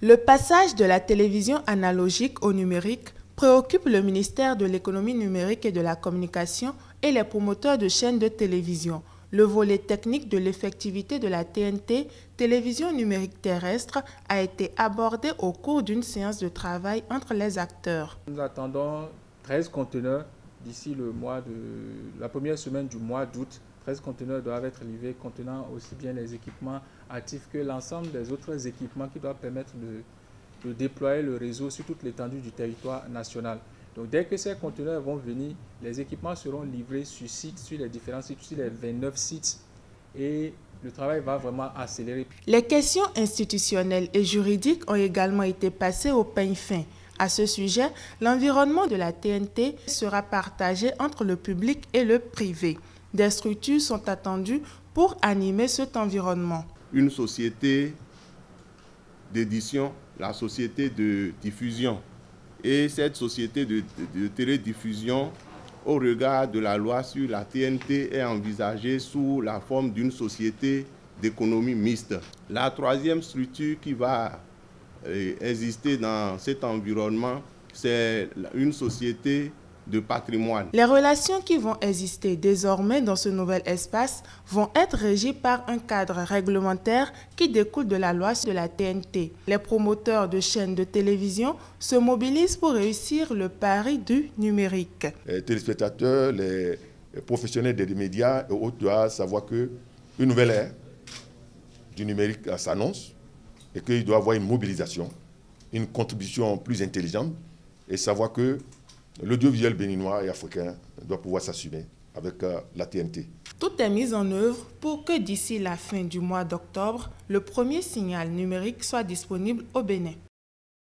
Le passage de la télévision analogique au numérique préoccupe le ministère de l'économie numérique et de la communication et les promoteurs de chaînes de télévision. Le volet technique de l'effectivité de la TNT, télévision numérique terrestre, a été abordé au cours d'une séance de travail entre les acteurs. Nous attendons 13 conteneurs d'ici la première semaine du mois d'août. 13 conteneurs doivent être livrés contenant aussi bien les équipements actifs que l'ensemble des autres équipements qui doivent permettre de déployer le réseau sur toute l'étendue du territoire national. Donc dès que ces conteneurs vont venir, les équipements seront livrés sur site, sur les différents sites, sur les 29 sites, et le travail va vraiment accélérer. Les questions institutionnelles et juridiques ont également été passées au peigne fin. À ce sujet, l'environnement de la TNT sera partagé entre le public et le privé. Des structures sont attendues pour animer cet environnement. Une société d'édition, la société de diffusion. Et cette société de télédiffusion, au regard de la loi sur la TNT, est envisagée sous la forme d'une société d'économie mixte. La troisième structure qui va exister dans cet environnement, c'est une société de patrimoine. Les relations qui vont exister désormais dans ce nouvel espace vont être régies par un cadre réglementaire qui découle de la loi de la TNT. Les promoteurs de chaînes de télévision se mobilisent pour réussir le pari du numérique. Les téléspectateurs, les professionnels des médias et autres doivent savoir qu'une nouvelle ère du numérique s'annonce et qu'il doit y avoir une mobilisation, une contribution plus intelligente et savoir que l'audiovisuel béninois et africain doit pouvoir s'assumer avec la TNT. Tout est mis en œuvre pour que d'ici la fin du mois d'octobre, le premier signal numérique soit disponible au Bénin.